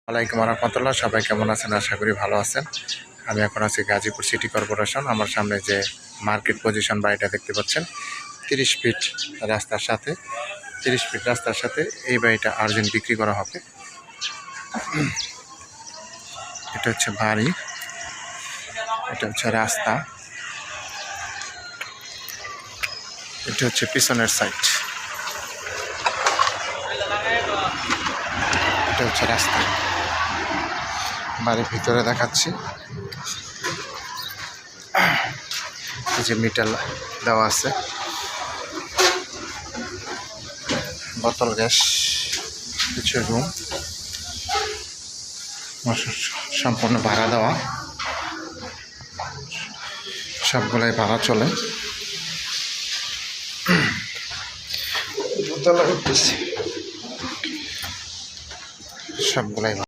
ওয়ালাইকুম রহমতুল্লাহ। সবাই কেমন আছেন? আশা করি ভালো আছেন। আমি এখন আছি গাজীপুর সিটি কর্পোরেশন। আমার সামনে যে মার্কেট পজিশন বাড়িটা দেখতে পাচ্ছেন, 30 ফিট রাস্তার সাথে 30 ফিট রাস্তার সাথে এই বাড়িটা আর্জেন্ট বিক্রি করা হবে। এটা হচ্ছে বাড়ি, এটা হচ্ছে রাস্তা, এটা হচ্ছে পিছনের সাইড, এটা হচ্ছে রাস্তা। বাড়ির ভিতরে দেখাচ্ছি, এই যে মিটার দেওয়া আছে, বোতল গ্যাস, কিছু রুম, সম্পূর্ণ ভাড়া দেওয়া, সবগুলাই ভাড়া চলে। সবগুলাই